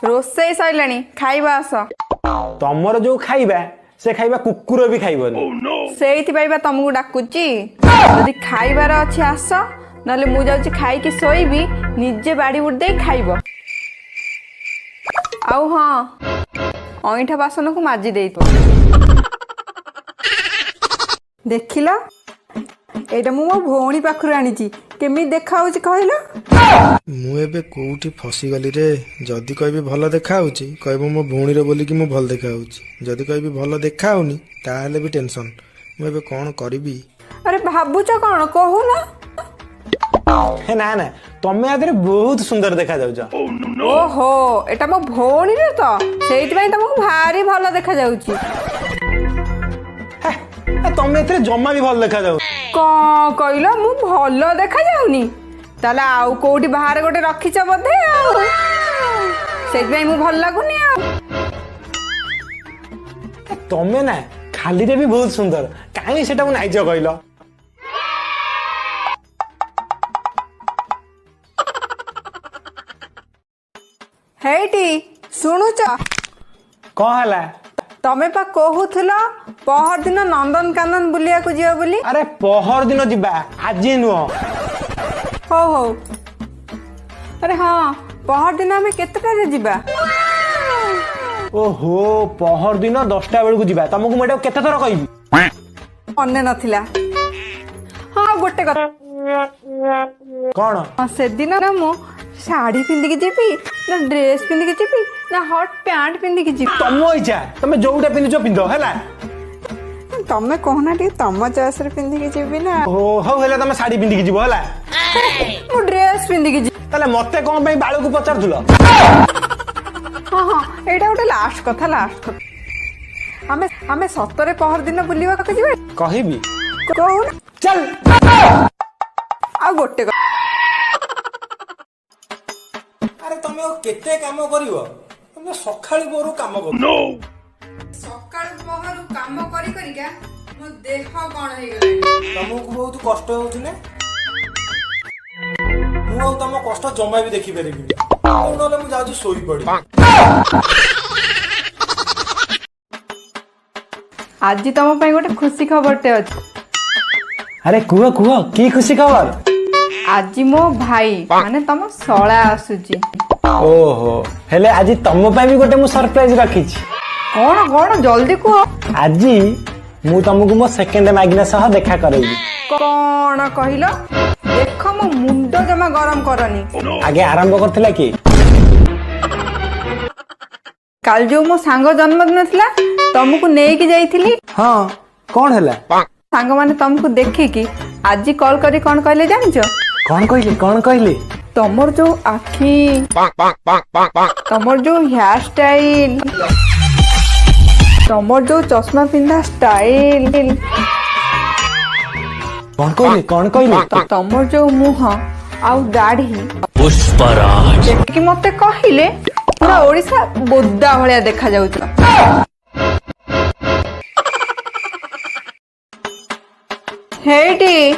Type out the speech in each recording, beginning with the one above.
रोसई सैलानी खाइबा आस तमर जो खाइबा से खाइबा कुकुर भी खाइबनी से तुमको डाकुची यदि खाइबार अच्छी आस ना मु जाऊँ खाई शोबी निजे बाड़ी बुड़ दे खाइब आउ हाँ अईठा बासन को माजी दे तो देखिल एटा मु मो भौणी पाखरु आनी केमी देखा कहल मुझे कौटी फसीगली रे जदि कह भल देखा कह मो भौणी बोलिकी मु भल देखा जदि कह भल देखा ताहले भी टेंशन मुझे कौन करी। अरे भाबुच कौन कहू ना ना ना तमे आदरे बहुत सुंदर देखा जाउछ। ओहो एटा मो भौणी रे तो सेइति पई तुमको भारी भल देखा जाउची। तमे एतरे जम्मा भी भल देखा जाउ कौन कहल मु भल देखा जाउनी ताले आउ कोठी बाहर गोटे रखिछ बोधे आउ सेइति पई मु भल लागुनी आउ तमे ना खाली रे भी बहुत सुंदर काहे सेटा मु नाइज कहलो हेटी सुनुच कौन हला तमे पा कहूथुला पहर दिन नंदन कानन बुलिया को जियो बोली। अरे पहर दिन जिबा आज नुह हो हो अरे हाँ पहर दिन हमें केतटा रे जिबा ओहो पहर दिन 10टा बेलू जिबा तुमको मैं केते थर कहबी मने नथिला। हाँ गोटे कथा कौन से दिन ना मु साड़ी पिंधिकी जीबी ना ड्रेस पिंधिकी जीबी ना हॉट पैंट पिंधिकी जीबी तुम इच्छा तुम जोटा पिंधुच पिंध है तमे कहना टी तम चॉइस रे पिंधिकी जीबी ना ओ हौ हेला तुम साड़ी पिंधिकी जीव है मु ड्रेस पिंधिकी जीबी ताले मते कोन पई बाळू को पचारथुलो। हाँ हाँ एटा गोटे लास्ट कथा हमें सतरे पहर दिन बुलिवा के जीबे कहबी कहू चल आ गोटे अरे तुम केते काम करिवो तुम सखाळी बोरू काम कर नो सकाळ पहरु काम करी करिका मो देह कोन हे गेलै तुमको बहुत कष्ट होउछ ने मु तुम कष्ट जमा भी देखि परिबी नले मु जाउ सोई पड़ी। आज तुम पई गोटे खुशी खबरटे अछि। अरे कुह कुह की खुशी खबर आज मो भाई माने तुम सळा आसुची। ओहो हेले आज तुम पई भी गोटे मु सरप्राइज रखिछि कौन कौन जल्दी कह आज मु तुमको मो सेकंड मागिना सह देखा करेबी। कौन कहलो देख मो मुंड जमा गरम करनी आगे आरंभ करथिला की काल जो मो सांग जन्मदिन थिला तुमको नेकी जाईथिली। हां कौन हैला सांग माने तुमको देखि कि आज कॉल करी कौन कहले जानछो कौन कहले तमर जो आखी तमर जो हेयर स्टाइल तमर जो चश्मा पिंधा स्टाइल कौन कहले तमर जो मुह आउ दाढ़ी पुष्पराज कि मते कहिले पूरा ओडिसा बोद्दा भलिया देखा जाउछ। हेटी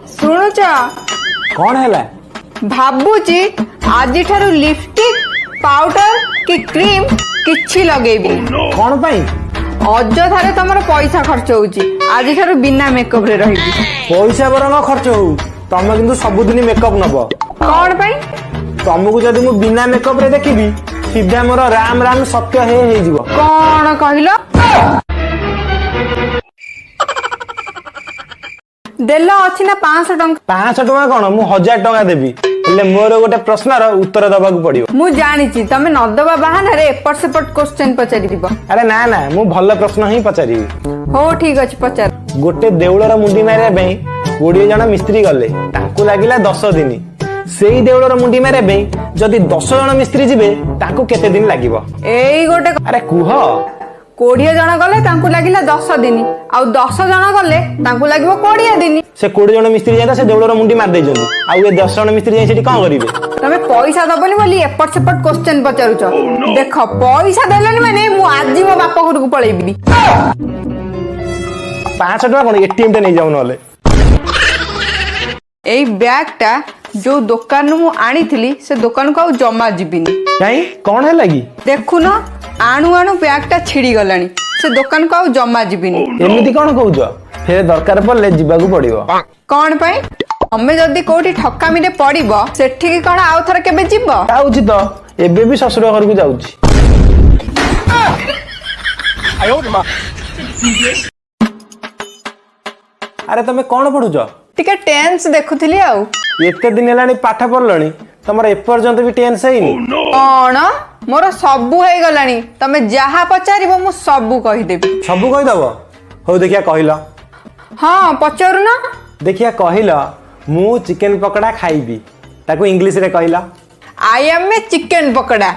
सुनुच कौन हैला भाबुची आज ठारू लिपस्टिक पाउडर कि क्रीम किछि लगेबी कौन पाई अଯଥାରେ तमर पैसा खर्च होउची आज ठारू बिना मेकअप रे रहिबी पैसा बरंग खर्च हो तमे किंतु सबुदिन मेकअप नब कौन पाई तुमको जदि मु बिना मेकअप रे देखिबी सीधा मोर राम राम सत्य हे जीवो कौन कहलो देलो अछि ना 500 टंका 500 टका कौन मु 1000 टका देबी हेले मोर गोटे प्रश्नर उत्तर दबाक पड़ियो। मु जानिची तमे न दबा बहाना रे एपट सेपट क्वेश्चन पचारि दिबो। अरे ना ना मु भल प्रश्न ही पचारिबी। हो ठीक अछि पचार गोटे देउलर मुंडी मारे बे 20 जण मिस्त्री गले ताकू लागिला 10 दिन सेई देउलर मुंडी मारे बे जदि 10 जण मिस्त्री जिबे ताकू केते दिन लागिवो एई गोटे अरे कुह 20 जण गले तांकू लागिला 10 दिन आउ 10 जण गले तांकू लागिवो 20 दिन से 20 जण मिस्त्री जाता से देउलर मुंडी मार देजंदी आ ये 10 जण मिस्त्री जाई सेठी कोन करिवे तमे पैसा दबनी बोली एपट सेपट क्वेश्चन पचारुछ देख पैसा देलनी माने मु आज मो बाप घर को पळेइबी 500 टका कोन एटीएम टे नै जाउ नले एई बैगटा जो दुकान मु आनी से दुकान को जमा जीविनी। कहीं कौन है लगी देखुन आणु आणु बैगटा छिड़ी गलानी से दुकान को जमा जीविनी। एमती कौन कौच फिर दरकार पड़े जीवाकू पड़िबो। कौन पाई तमे जदी कोठी ठकामी रे पड़िबो सेठी कौन आउ थर केबे जीवो। जाऊची तो एबे भी ससुर घर को जाऊची। अरे तमे कौन पढ़ुच टिके टेंस देखुथिली आउ। एते दिन हेलानी पाठ पढ़लणी तमर एपर्यंत भी टेंस हैनी। कौन मोर सबु हे गलानी तमे जहा पचारिबो मु सबु कहि देबी। सबू कहि दबो हो देखिया कहिला। हां पचारु ना देखिया कहिला मु चिकन पकोड़ा खाइबी ताको इंग्लिश रे कहिला। I am a chicken pakora.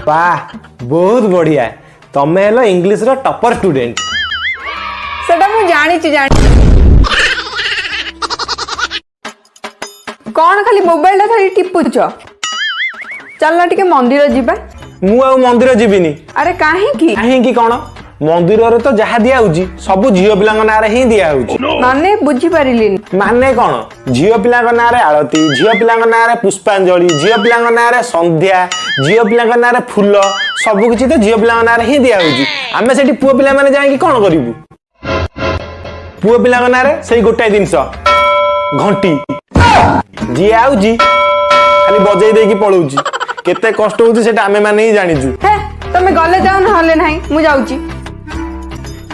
वाह बहुत बढ़िया तमे हेलो इंग्लिश रो टॉपर स्टूडेंट। सेटा मु जानी छी जानी। कौन खाली मोबाइल टा खाली टिपुच चल ना टिके मंदिर जीबा। मु आ मंदिर जीविनी। अरे काहे की काहे की कोन मंदिर रे तो जहा दिया होची सब झियो पिलांग नारे ही दिया होची। माने बुझी परिलिनी माने कोन झियो पिलांग नारे आरती झियो पिलांग नारे पुष्पांजलि झियो पिलांग नारे संध्या झियो पिलांग नारे फूल सब किछि तो झियो पिलांग नारे ही दिया होची। आमे सेठी पुओ पिला माने जाई की कोन करिवु पुओ पिलांग नारे सेही गोटाय दिनस घंटी जी आउची खाली बजै देकी पळौची केते कष्ट होची सेटा आमे माने ही जानिजु। हे तमे गले जाऊ न हले नाही मु जाउची।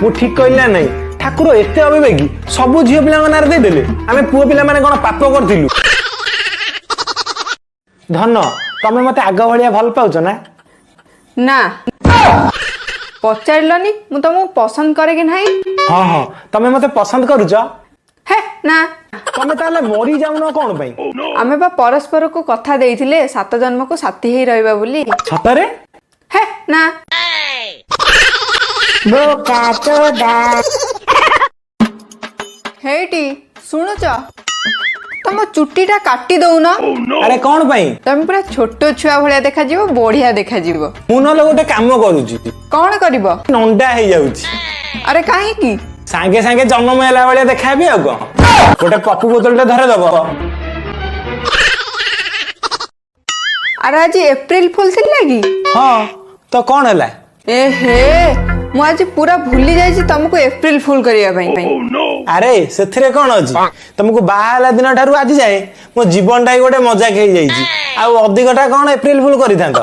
मु ठीक कहला नहीं ठाकुर एते अविवेकी सब झियो पिलांग नारे दे देले आमे पुओ पिला माने कोन पाप करथिलु। धन तमे मते आग भलिया भल पाउछ ना ना पचारलनी मु तुमको पसंद करे कि नाही। हां हां तमे मते पसंद करूछ। हे ना तमे ताले मरी जाउनो कोन पई आमे बा परस्पर को कथा देइथिले 7 जन्म को साथी हेई रहबा बोली। सतरे हे ना हेटी सुनुच तुम चुट्टीटा काटी दउन। अरे कोन पई तमे पूरा छोट छुआ भलिया देखा जीवो बढ़िया देखा जीवो। मु नले गोटे काम करूची कौन करिवो नंडा हे जाउची। अरे काहे की सांगे सांगे जन्म हेला भलिया देखाबी आ को गोटे पप्पू बोतलटे धरे दबो। अरे आज एप्रिल फुल थी लगी। हां तो कोन हला ए हे मु आज पूरा भूली जाई तुमको एप्रिल फुल करिया भाई। अरे सेथिरे कोन अछि तुमको बाहाला दिन ठारू आज जाए मो जीवन टाई गोटे मजाक हे जाईची आ अधिकटा कोन एप्रिल फुल करिथांत।